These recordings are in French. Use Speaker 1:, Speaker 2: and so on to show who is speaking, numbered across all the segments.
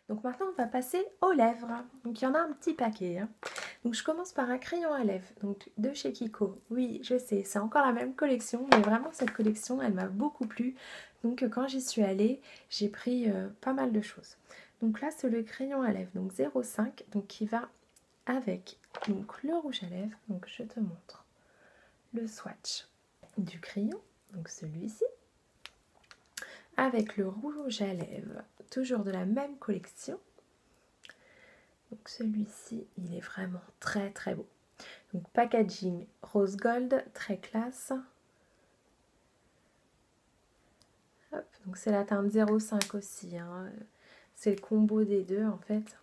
Speaker 1: Donc maintenant, on va passer aux lèvres. Donc il y en a un petit paquet. Donc je commence par un crayon à lèvres, donc de chez Kiko. Oui, je sais, c'est encore la même collection, mais vraiment cette collection, elle m'a beaucoup plu. Donc quand j'y suis allée, j'ai pris pas mal de choses. Donc là, c'est le crayon à lèvres, donc 0,5, donc qui va avec donc le rouge à lèvres. Donc je te montre le swatch du crayon, donc celui-ci, avec le rouge à lèvres, toujours de la même collection. Donc celui-ci, il est vraiment très très beau. Donc packaging rose gold, très classe. Hop, donc c'est la teinte 05 aussi, hein. C'est le combo des deux en fait.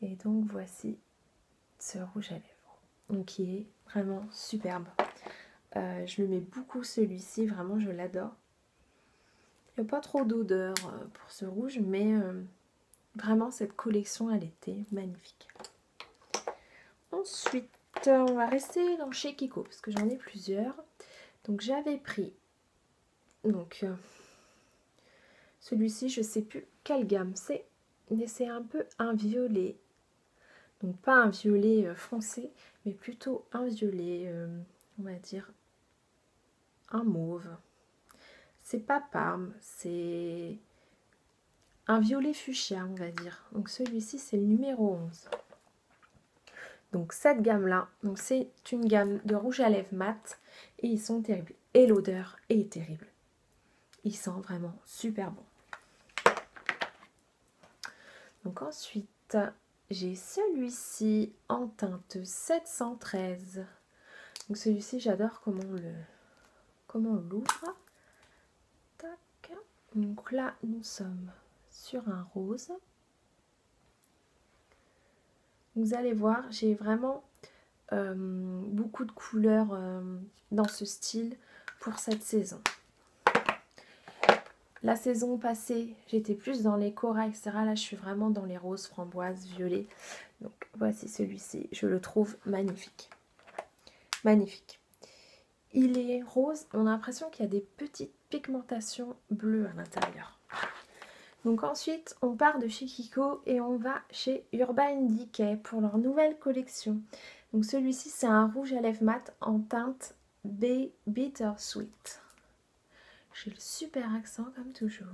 Speaker 1: Et donc voici ce rouge à lèvres, donc qui est vraiment superbe. Je le mets beaucoup celui-ci, vraiment je l'adore. Il n'y a pas trop d'odeur pour ce rouge, mais vraiment cette collection elle était magnifique. Ensuite on va rester dans chez Kiko parce que j'en ai plusieurs. Donc j'avais pris donc celui-ci, je sais plus quelle gamme c'est, mais c'est un peu un violet. Donc pas un violet foncé, mais plutôt un violet, on va dire un mauve. C'est pas parme, c'est un violet fuchsia, on va dire. Donc celui-ci, c'est le numéro 11. Donc cette gamme-là, c'est une gamme de rouge à lèvres mat et ils sont terribles. Et l'odeur est terrible. Il sent vraiment super bon. Donc ensuite, j'ai celui-ci en teinte 713. Donc celui-ci, j'adore comment on l'ouvre. Tac. Donc là, nous sommes sur un rose. Vous allez voir, j'ai vraiment beaucoup de couleurs dans ce style pour cette saison. La saison passée, j'étais plus dans les corails, etc. Là, je suis vraiment dans les roses, framboises, violets. Donc, voici celui-ci. Je le trouve magnifique. Magnifique. Il est rose. On a l'impression qu'il y a des petites pigmentations bleues à l'intérieur. Donc ensuite, on part de chez Kiko et on va chez Urban Decay pour leur nouvelle collection. Donc celui-ci, c'est un rouge à lèvres mat en teinte Bittersweet. J'ai le super accent comme toujours.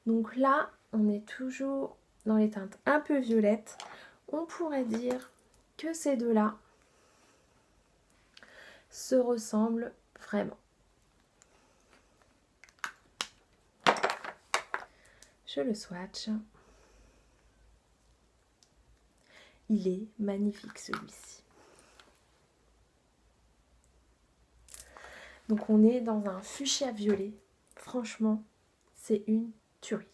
Speaker 1: Donc là, on est toujours dans les teintes un peu violettes. On pourrait dire que ces deux-là se ressemblent vraiment. Je le swatch. Il est magnifique celui-ci. Donc on est dans un fuchsia violet. Franchement, c'est une tuerie.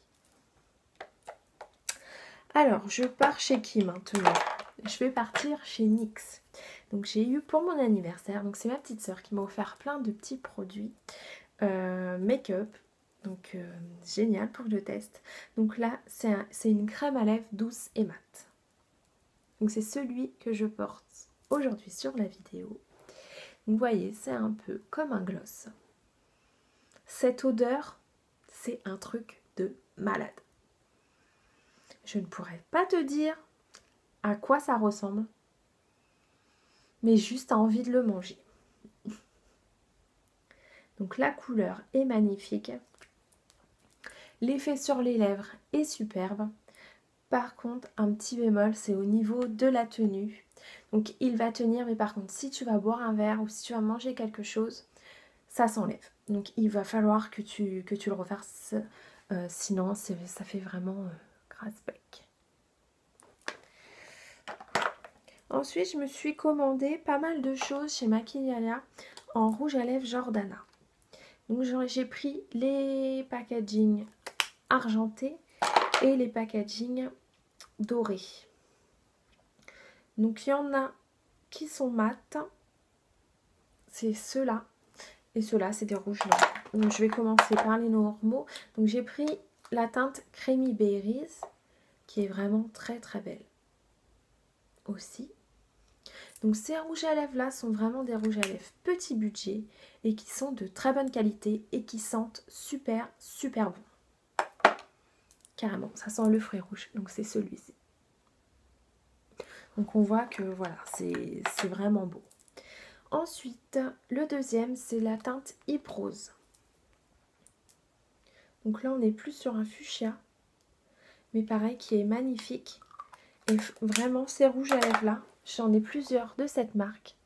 Speaker 1: Alors, je pars chez qui maintenant? Je vais partir chez NYX. Donc j'ai eu pour mon anniversaire, donc c'est ma petite sœur qui m'a offert plein de petits produits make-up. Donc génial pour que je teste. Donc là, c'est une crème à lèvres douce et mate. Donc c'est celui que je porte aujourd'hui sur la vidéo. Donc vous voyez, c'est un peu comme un gloss. Cette odeur, c'est un truc de malade. Je ne pourrais pas te dire à quoi ça ressemble, mais juste à envie de le manger. Donc la couleur est magnifique. L'effet sur les lèvres est superbe. Par contre, un petit bémol, c'est au niveau de la tenue. Donc il va tenir, mais par contre, si tu vas boire un verre ou si tu vas manger quelque chose, ça s'enlève. Donc il va falloir que tu le refasses, sinon ça fait vraiment grasse-bec. Ensuite, je me suis commandé pas mal de choses chez Maquillaya en rouge à lèvres Jordana. Donc j'ai pris les packaging argentés et les packaging dorés. Donc il y en a qui sont mat, c'est ceux-là, et ceux-là c'est des rouges noirs. Donc je vais commencer par les normaux. Donc j'ai pris la teinte Creamy Berries qui est vraiment très très belle aussi. Donc ces rouges à lèvres là sont vraiment des rouges à lèvres petit budget et qui sont de très bonne qualité et qui sentent super super bon. carrément, ça sent le fruit rouge, donc c'est celui-ci. Donc on voit que voilà, c'est vraiment beau. Ensuite, le deuxième, c'est la teinte Hip Rose. Donc là, on est plus sur un fuchsia, mais pareil, qui est magnifique. Et vraiment, ces rouges à lèvres là, j'en ai plusieurs de cette marque.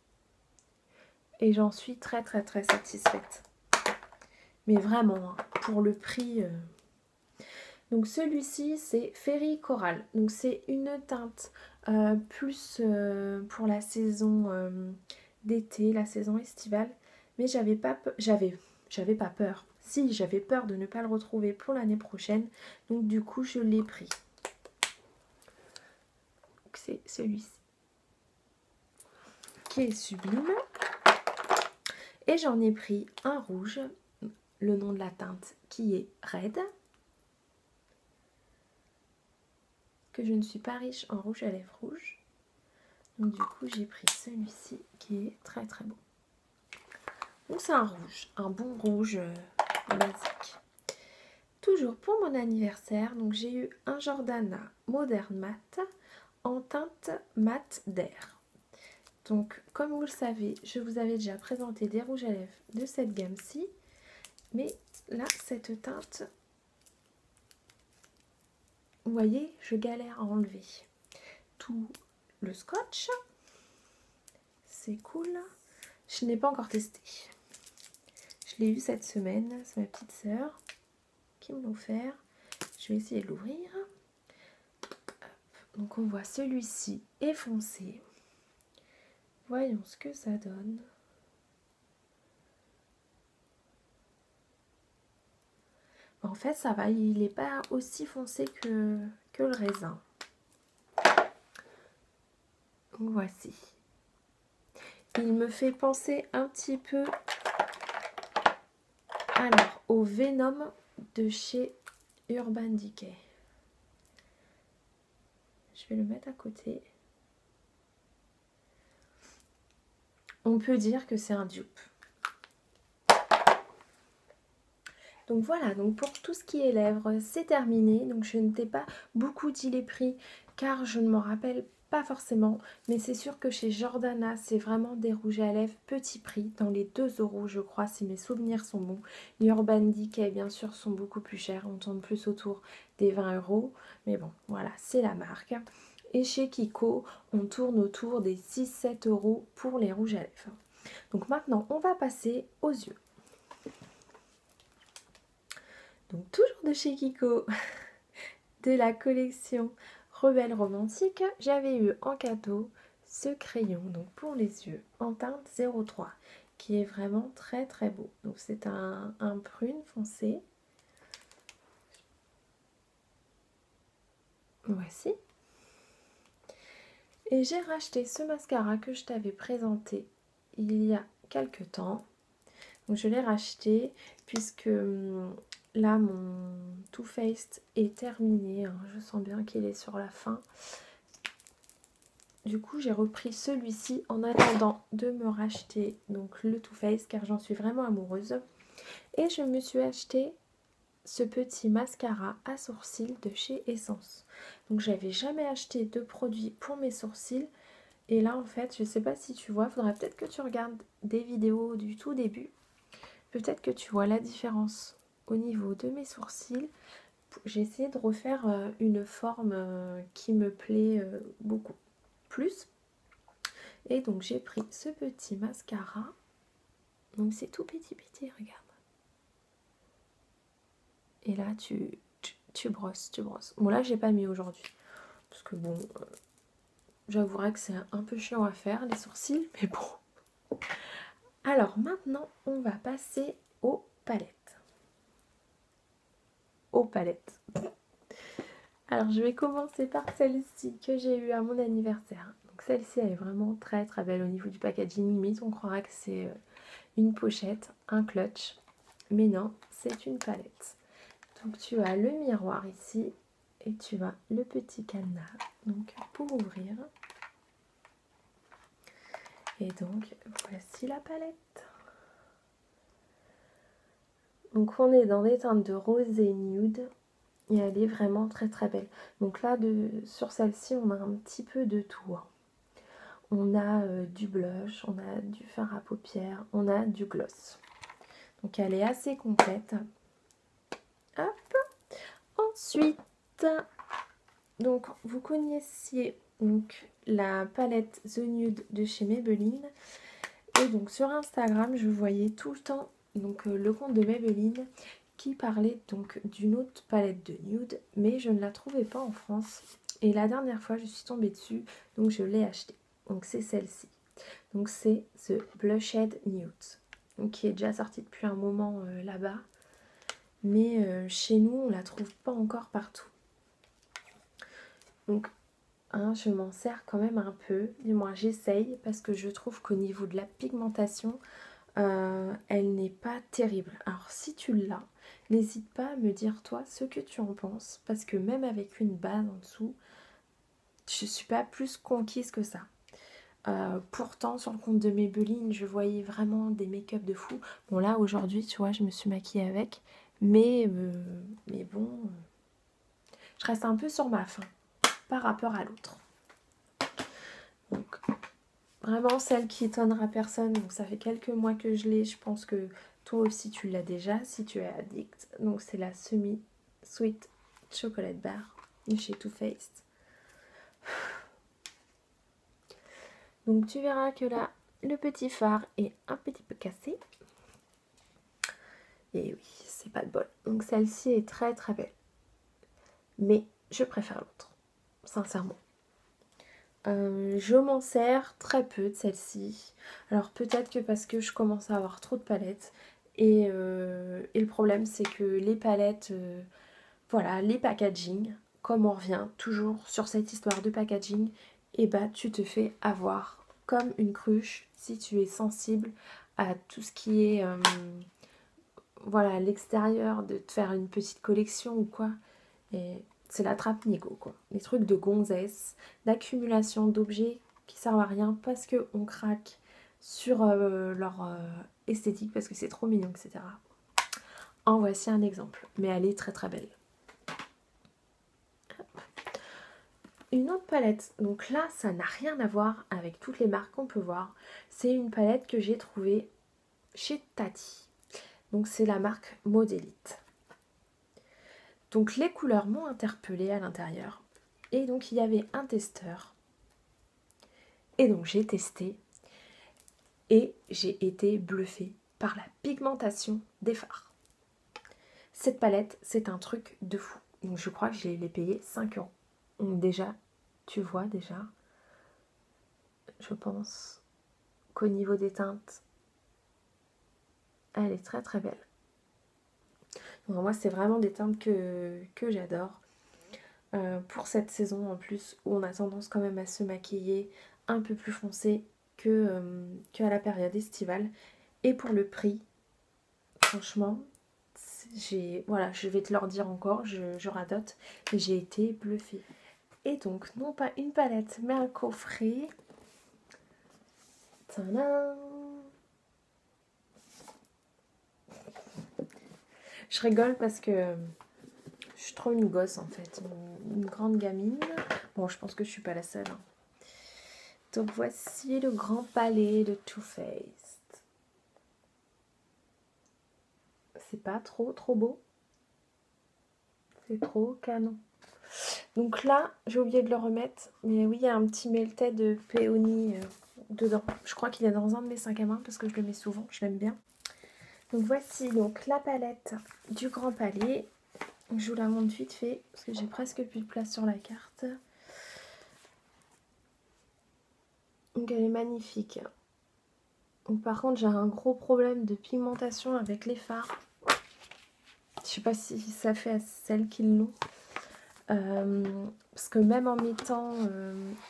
Speaker 1: Et j'en suis très satisfaite. Mais vraiment, hein, pour le prix... Donc celui-ci, c'est Fairy Coral. Donc c'est une teinte plus pour la saison d'été, la saison estivale. Mais j'avais pas peur. Si, j'avais peur de ne pas le retrouver pour l'année prochaine. Donc du coup, je l'ai pris. C'est celui-ci. Qui est sublime. Et j'en ai pris un rouge. Le nom de la teinte qui est Red. Que je ne suis pas riche en rouge à lèvres rouge. Donc du coup, j'ai pris celui-ci qui est très beau. Donc c'est un rouge, un bon rouge basique. Toujours pour mon anniversaire, donc j'ai eu un Jordana Modern Matte en teinte mat d'air. Donc comme vous le savez, je vous avais déjà présenté des rouges à lèvres de cette gamme-ci. Mais là, cette teinte, vous voyez, je galère à enlever tout le scotch. C'est cool. Je n'ai pas encore testé. Je l'ai eu cette semaine, c'est ma petite sœur qui me l'a offert. Je vais essayer de l'ouvrir. Donc on voit celui-ci est foncé. Voyons ce que ça donne. En fait, ça va, il n'est pas aussi foncé que le raisin. Donc voici. Il me fait penser un petit peu alors au Venom de chez Urban Decay. Je vais le mettre à côté. On peut dire que c'est un dupe. Donc voilà, donc pour tout ce qui est lèvres, c'est terminé. Donc je ne t'ai pas beaucoup dit les prix car je ne m'en rappelle pas forcément. Mais c'est sûr que chez Jordana, c'est vraiment des rouges à lèvres petit prix, dans les 2 € je crois, si mes souvenirs sont bons. Les Urban Decay, bien sûr, sont beaucoup plus chers. On tourne plus autour des 20 €. Mais bon, voilà, c'est la marque. Et chez Kiko, on tourne autour des 6-7 € pour les rouges à lèvres. Donc maintenant, on va passer aux yeux. Donc toujours de chez Kiko, de la collection Rebelle Romantique, j'avais eu en cadeau ce crayon donc pour les yeux en teinte 03 qui est vraiment très beau. Donc c'est un prune foncé. Voici. Et j'ai racheté ce mascara que je t'avais présenté il y a quelques temps. Donc je l'ai racheté puisque là mon Too Faced est terminé. Je sens bien qu'il est sur la fin. Du coup j'ai repris celui-ci en attendant de me racheter donc le Too Faced car j'en suis vraiment amoureuse. Et je me suis acheté ce petit mascara à sourcils de chez Essence. Donc j'avais jamais acheté de produit pour mes sourcils. Et là en fait je sais pas si tu vois, faudrait peut-être que tu regardes des vidéos du tout début. Peut-être que tu vois la différence au niveau de mes sourcils. J'ai essayé de refaire une forme qui me plaît beaucoup plus. Et donc j'ai pris ce petit mascara. Donc c'est tout petit, regarde. Et là tu brosses. Bon là j'ai pas mis aujourd'hui. Parce que bon, j'avouerai que c'est un peu chiant à faire les sourcils. Mais bon. Alors maintenant on va passer aux palettes. Alors je vais commencer par celle-ci que j'ai eue à mon anniversaire. Donc celle-ci elle est vraiment très belle au niveau du packaging. Limite on croirait que c'est une pochette, un clutch. Mais non, c'est une palette. Donc tu as le miroir ici et tu as le petit cadenas donc pour ouvrir. Et donc voici la palette. Donc on est dans des teintes de rosé nude Et elle est vraiment très très belle. Donc là, sur celle-ci, on a un petit peu de tout. On a du blush, on a du fard à paupières, on a du gloss. Donc elle est assez complète. Hop. Ensuite, donc vous connaissiez donc la palette The Nude de chez Maybelline. Et donc sur Instagram, je voyais tout le temps donc, le compte de Maybelline qui parlait donc d'une autre palette de nude, mais je ne la trouvais pas en France. Et la dernière fois, je suis tombée dessus, donc je l'ai achetée. Donc c'est celle-ci. Donc c'est ce Blushed Nude, donc, qui est déjà sorti depuis un moment là-bas. Mais chez nous, on la trouve pas encore partout. Donc, hein, je m'en sers quand même un peu. Du moins, j'essaye parce que je trouve qu'au niveau de la pigmentation, elle n'est pas terrible. Alors, si tu l'as, n'hésite pas à me dire toi ce que tu en penses. Parce que même avec une base en dessous, je suis pas plus conquise que ça. Pourtant, sur le compte de Maybelline, je voyais vraiment des make-up de fou. Bon, là, aujourd'hui, tu vois, je me suis maquillée avec. Mais bon, je reste un peu sur ma faim par rapport à l'autre. Donc, vraiment celle qui étonnera personne. Donc, ça fait quelques mois que je l'ai. Je pense que toi aussi, tu l'as déjà si tu es addict. Donc, c'est la Semi Sweet Chocolate Bar de chez Too Faced. Donc, tu verras que là, le petit fard est un petit peu cassé. Et oui, c'est pas de bol. Donc, celle-ci est très très belle. Mais je préfère l'autre, sincèrement. Je m'en sers très peu de celle-ci. Alors peut-être que parce que je commence à avoir trop de palettes. Et le problème c'est que les palettes, voilà, les packaging, comme on revient toujours sur cette histoire de packaging, et bah tu te fais avoir comme une cruche si tu es sensible à tout ce qui est voilà, à l'extérieur, de te faire une petite collection ou quoi. Et c'est la trappe nigo, quoi. Les trucs de gonzesse, d'accumulation d'objets qui servent à rien parce qu'on craque sur leur esthétique, parce que c'est trop mignon, etc. En voici un exemple, mais elle est très très belle. Une autre palette, donc là ça n'a rien à voir avec toutes les marques qu'on peut voir. C'est une palette que j'ai trouvée chez Tati. Donc c'est la marque Modélite. Donc les couleurs m'ont interpellée à l'intérieur. Et donc il y avait un testeur. Et donc j'ai testé. Et j'ai été bluffée par la pigmentation des fards. Cette palette, c'est un truc de fou. Donc je crois que je l'ai payé 5 €. Donc déjà, tu vois déjà, je pense qu'au niveau des teintes, elle est très très belle. Donc moi, c'est vraiment des teintes que j'adore. Pour cette saison en plus, où on a tendance quand même à se maquiller un peu plus foncé qu'à la période estivale. Et pour le prix, franchement, voilà, je vais te le dire encore, je radote, j'ai été bluffée. Et donc, non pas une palette, mais un coffret. Tadam! Je rigole parce que je suis trop une gosse en fait, une grande gamine. Bon, je pense que je suis pas la seule. Hein. Donc voici le grand palais de Too Faced. C'est pas trop beau. C'est trop canon. Donc là, j'ai oublié de le remettre. Mais oui, il y a un petit melted de péony dedans. Je crois qu'il est dans un de mes 5 à main parce que je le mets souvent. Je l'aime bien. Donc voici donc la palette du Grand Palais. Je vous la montre vite fait parce que j'ai presque plus de place sur la carte. Donc elle est magnifique. Donc par contre, j'ai un gros problème de pigmentation avec les fards. Je sais pas si ça fait à celles qui l'ont. Parce que même en mettant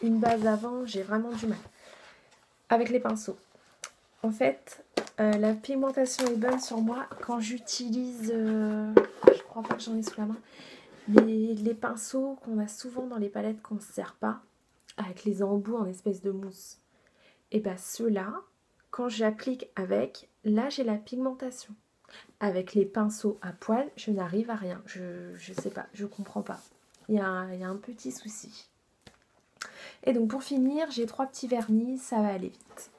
Speaker 1: une base avant, j'ai vraiment du mal. Avec les pinceaux. En fait, la pigmentation est bonne sur moi quand j'utilise, je crois pas que j'en ai sous la main, les pinceaux qu'on a souvent dans les palettes qu'on ne se sert pas, avec les embouts en espèce de mousse. Et bien ceux-là, quand j'applique avec, là j'ai la pigmentation. avec les pinceaux à poil, je n'arrive à rien. Je sais pas, je comprends pas. Il y a un petit souci. Et donc pour finir, j'ai 3 petits vernis, ça va aller vite.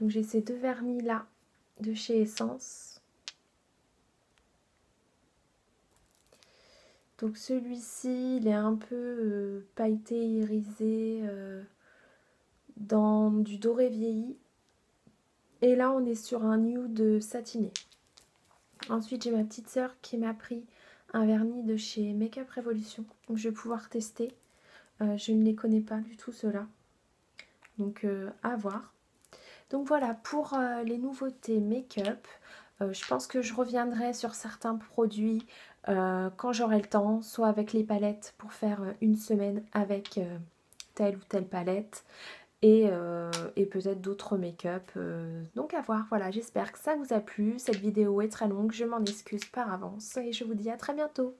Speaker 1: Donc j'ai ces 2 vernis là de chez Essence. Donc celui-ci, il est un peu pailleté, irisé, dans du doré vieilli. Et là, on est sur un nude satiné. Ensuite, j'ai ma petite sœur qui m'a pris un vernis de chez Make-up Revolution. Donc je vais pouvoir tester. Je ne les connais pas du tout ceux-là. Donc à voir. Donc voilà pour les nouveautés make-up. Je pense que je reviendrai sur certains produits quand j'aurai le temps, soit avec les palettes pour faire une semaine avec telle ou telle palette et peut-être d'autres make-up. Donc à voir, voilà, j'espère que ça vous a plu. Cette vidéo est très longue, je m'en excuse par avance et je vous dis à très bientôt.